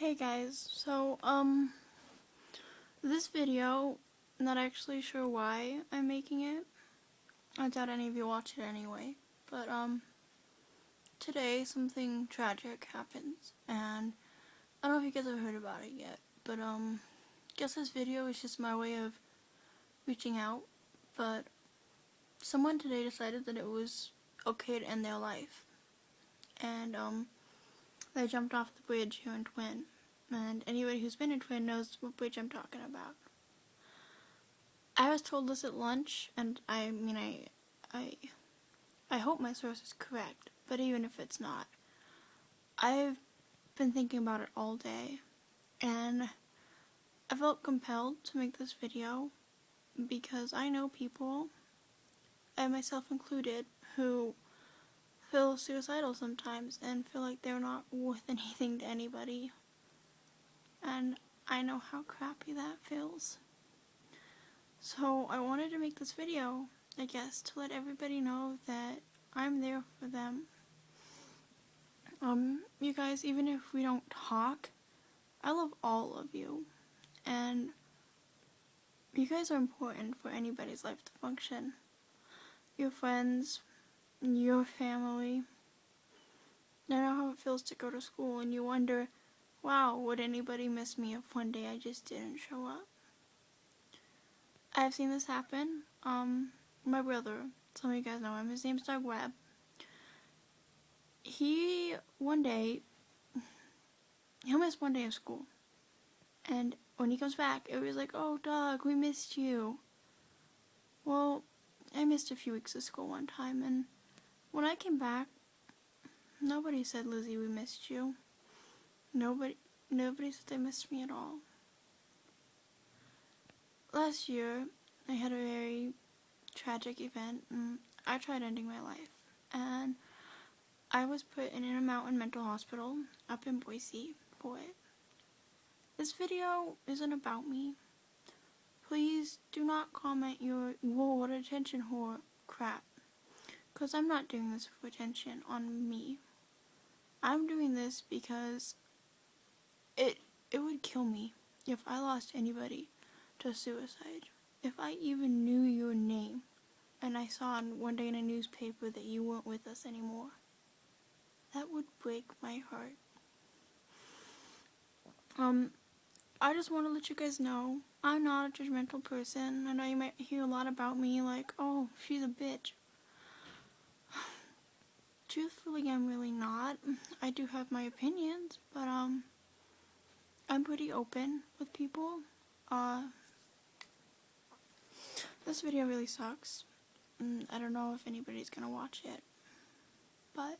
Hey guys, this video, not actually sure why I'm making it. I doubt any of you watch it anyway, but today something tragic happens, and I don't know if you guys have heard about it yet, but guess this video is just my way of reaching out, but someone today decided that it was okay to end their life, and they jumped off the bridge here in Twin. And anybody who's been in Twin knows what bridge I'm talking about. I was told this at lunch, and I hope my source is correct, but even if it's not, I've been thinking about it all day, and I felt compelled to make this video because I know people, and myself included, who feel suicidal sometimes and feel like they're not worth anything to anybody. And I know how crappy that feels. So I wanted to make this video, I guess, to let everybody know that I'm there for them. You guys, even if we don't talk, I love all of you. And you guys are important for anybody's life to function. Your friends, your family. I know how it feels to go to school and you wonder, wow, would anybody miss me if one day I just didn't show up? I've seen this happen. My brother, some of you guys know him, his name's Doug Webb. He'll miss one day of school. And when he comes back, everybody's like, oh, Doug, we missed you. Well, I missed a few weeks of school one time, and when I came back, nobody said, Lizzie, we missed you. Nobody said they missed me at all. Last year, I had a very tragic event, and I tried ending my life. And I was put in Intermountain Mental Hospital up in Boise for it. This video isn't about me. Please do not comment your whoa, what attention whore crap. Because I'm not doing this for attention on me. I'm doing this because it would kill me if I lost anybody to suicide. If I even knew your name and I saw one day in a newspaper that you weren't with us anymore, that would break my heart. I just want to let you guys know, I'm not a judgmental person. I know you might hear a lot about me like, oh, she's a bitch. Truthfully, I'm really not. I do have my opinions, but I'm pretty open with people. This video really sucks. I don't know if anybody's gonna watch it, but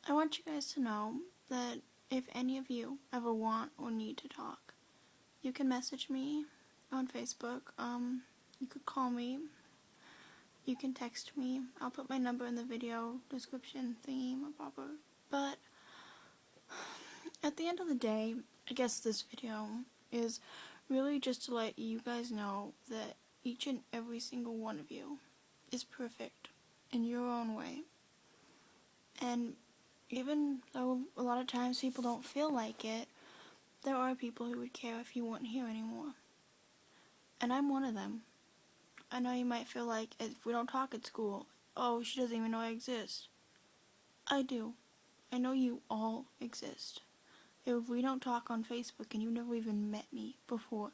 I want you guys to know that if any of you ever want or need to talk, you can message me on Facebook. You could call me. You can text me. I'll put my number in the video description thingy, but at the end of the day, I guess this video is really just to let you guys know that each and every single one of you is perfect in your own way. And even though a lot of times people don't feel like it, there are people who would care if you weren't here anymore. And I'm one of them. I know you might feel like if we don't talk at school, oh, she doesn't even know I exist. I do. I know you all exist. If we don't talk on Facebook and you've never even met me before,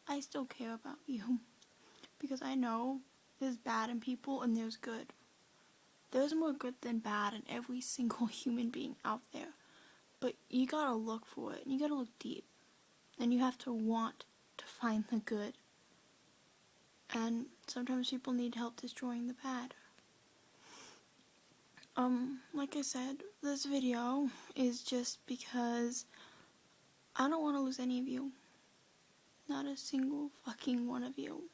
I still care about you. Because I know there's bad in people and there's good. There's more good than bad in every single human being out there. But you gotta look for it, and you gotta look deep. And you have to want to find the good. And sometimes people need help destroying the bad. Like I said, this video is just because I don't want to lose any of you. Not a single fucking one of you.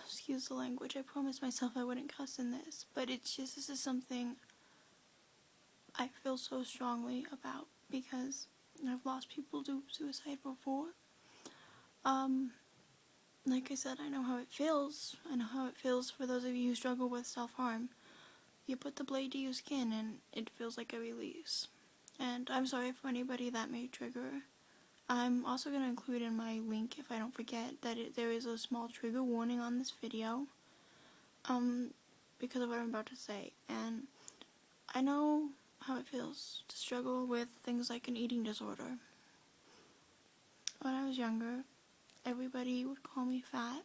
Excuse the language, I promised myself I wouldn't cuss in this, but it's just, this is something I feel so strongly about because I've lost people to suicide before. Like I said, I know how it feels. I know how it feels for those of you who struggle with self-harm. You put the blade to your skin and it feels like a release. And I'm sorry for anybody that may trigger. I'm also going to include in my link, if I don't forget, that there is a small trigger warning on this video, because of what I'm about to say. And I know how it feels to struggle with things like an eating disorder. When I was younger, everybody would call me fat.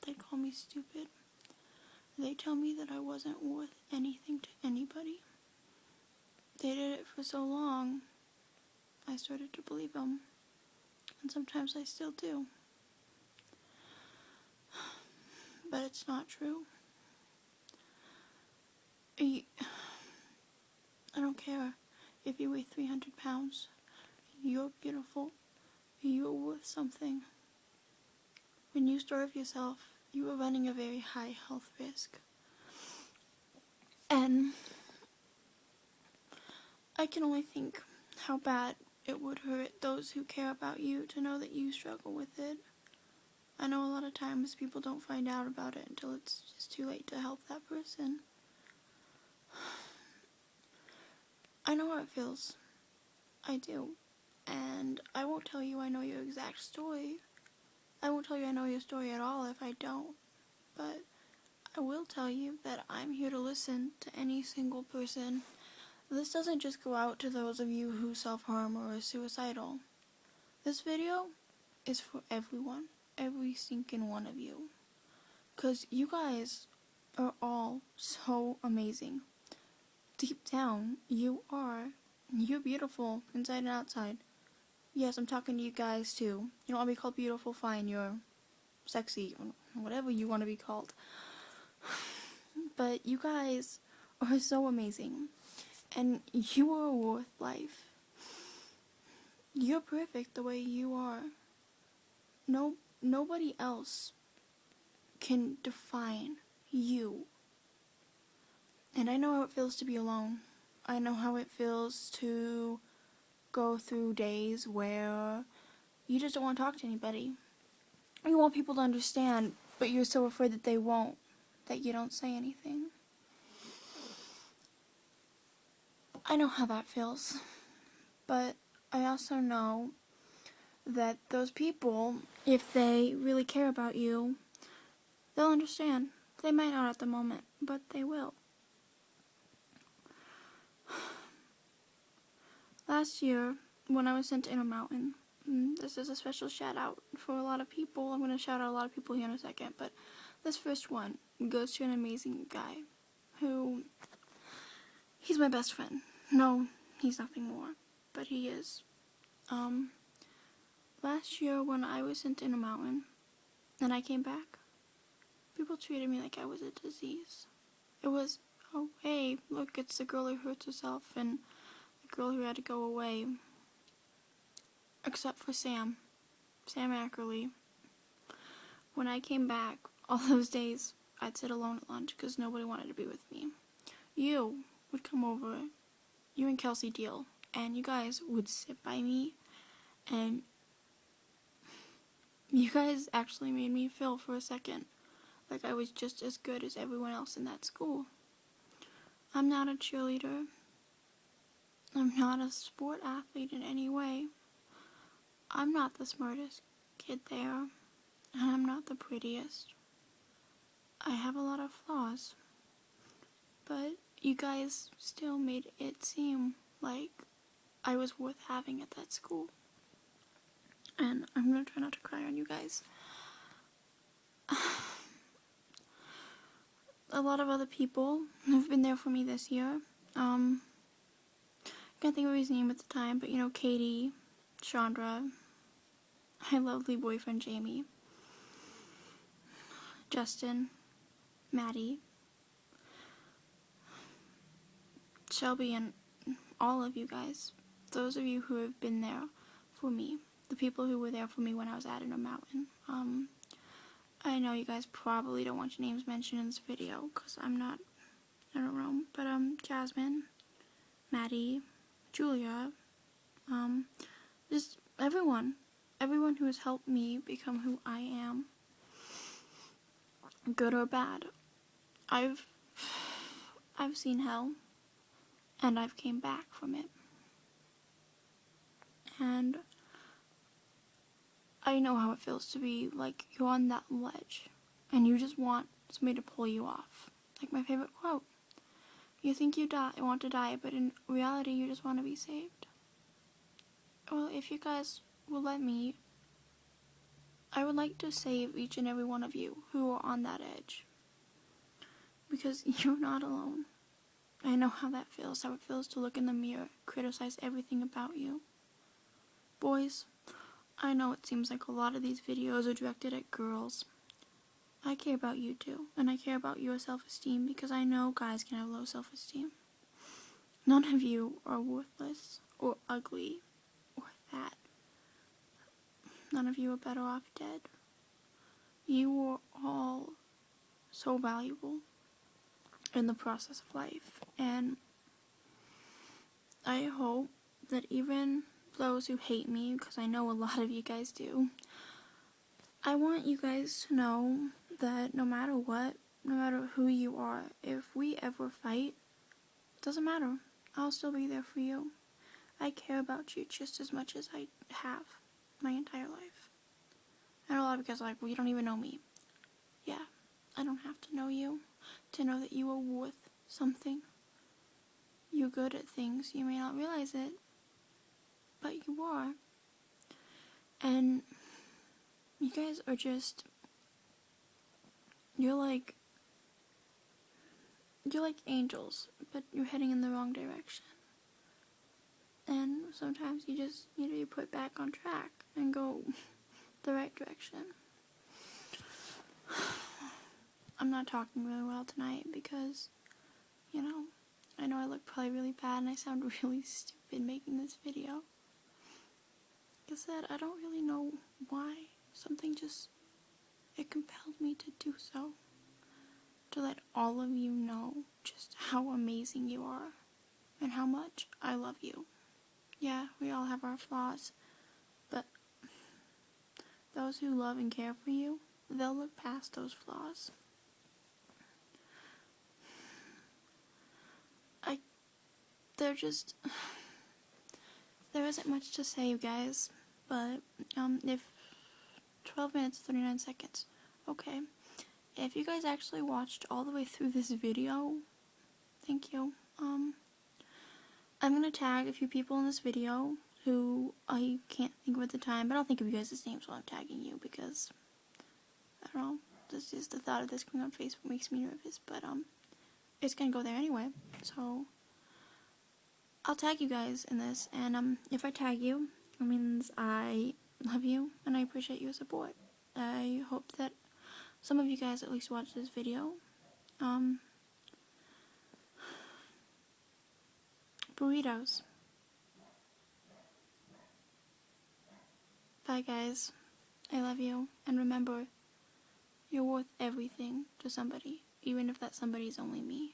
They'd call me stupid. They'd tell me that I wasn't worth anything to anybody. They did it for so long, I started to believe them. And sometimes I still do. But it's not true. I don't care if you weigh 300 pounds. You're beautiful. You're worth something. When you starve yourself, you are running a very high health risk. And I can only think how bad it would hurt those who care about you to know that you struggle with it. I know a lot of times people don't find out about it until it's just too late to help that person. I know how it feels. I do. And I won't tell you I know your exact story. I won't tell you I know your story at all if I don't. But I will tell you that I'm here to listen to any single person. This doesn't just go out to those of you who self-harm or are suicidal. This video is for everyone. Every stinking one of you. 'Cause you guys are all so amazing. Deep down, you're beautiful inside and outside. Yes, I'm talking to you guys too. You don't want to be called beautiful, fine, you're sexy, whatever you want to be called. But you guys are so amazing. And you are worth life. You're perfect the way you are. Nobody else can define you. And I know how it feels to be alone. I know how it feels to go through days where you just don't want to talk to anybody. You want people to understand, but you're so afraid that they won't, that you don't say anything. I know how that feels. But I also know that those people, if they really care about you, they'll understand. They might not at the moment, but they will. Last year, when I was sent to Intermountain, this is a special shout out for a lot of people. I'm going to shout out a lot of people here in a second, but this first one goes to an amazing guy who, he's my best friend. No, he's nothing more, but he is. Last year when I was sent to Intermountain and I came back, people treated me like I was a disease. It was, oh hey, look, it's the girl who hurts herself and the girl who had to go away. Except for Sam Ackerley. When I came back, all those days, I'd sit alone at lunch because nobody wanted to be with me. You would come over, you and Kelsey Deal, and you guys would sit by me, and you guys actually made me feel for a second like I was just as good as everyone else in that school. I'm not a cheerleader. I'm not a sport athlete in any way. I'm not the smartest kid there, and I'm not the prettiest. I have a lot of flaws, but you guys still made it seem like I was worth having at that school. And I'm gonna try not to cry on you guys. A lot of other people have been there for me this year. I can't think of his name at the time, but you know, Katie, Chandra, my lovely boyfriend Jamie, Justin, Maddie, Shelby, and all of you guys. Those of you who have been there for me. The people who were there for me when I was at Intermountain. I know you guys probably don't want your names mentioned in this video, because I don't know, but Jasmine, Maddie, Julia, just everyone who has helped me become who I am, good or bad. I've seen hell, and I've came back from it. and I know how it feels to be like you're on that ledge and you just want somebody to pull you off. Like my favorite quote. You think you want to die, but in reality you just want to be saved. Well, if you guys will let me, I would like to save each and every one of you who are on that edge. Because you're not alone. I know how that feels, how it feels to look in the mirror, criticize everything about you. Boys, I know it seems like a lot of these videos are directed at girls. I care about you too, and I care about your self-esteem because I know guys can have low self-esteem. None of you are worthless, or ugly, or fat. None of you are better off dead. You are all so valuable in the process of life, and I hope that even those who hate me, because I know a lot of you guys do, I want you guys to know that no matter what, no matter who you are, if we ever fight, it doesn't matter. I'll still be there for you. I care about you just as much as I have my entire life. I know a lot of you guys are like, well, you don't even know me. Yeah, I don't have to know you to know that you are worth something. You're good at things. You may not realize it, but you are. And you guys are just, you're like angels, but you're heading in the wrong direction. And sometimes you just need to be put back on track and go the right direction. I'm not talking really well tonight because, I know I look probably really bad and I sound really stupid making this video. Like I said, I don't really know why. Something just, it compelled me to do so. To let all of you know just how amazing you are and how much I love you. Yeah, we all have our flaws, but those who love and care for you, they'll look past those flaws. There isn't much to say, guys, but, if 12 minutes, 39 seconds, okay, if you guys actually watched all the way through this video, thank you. I'm gonna tag a few people in this video who I can't think of at the time, but I'll think of you guys' names while I'm tagging you, because, I don't know, this is the thought of this going on Facebook makes me nervous, but, it's gonna go there anyway, so I'll tag you guys in this, and if I tag you, it means I love you and I appreciate your support. I hope that some of you guys at least watch this video. Burritos. Bye guys. I love you, and remember, you're worth everything to somebody, even if that somebody's only me.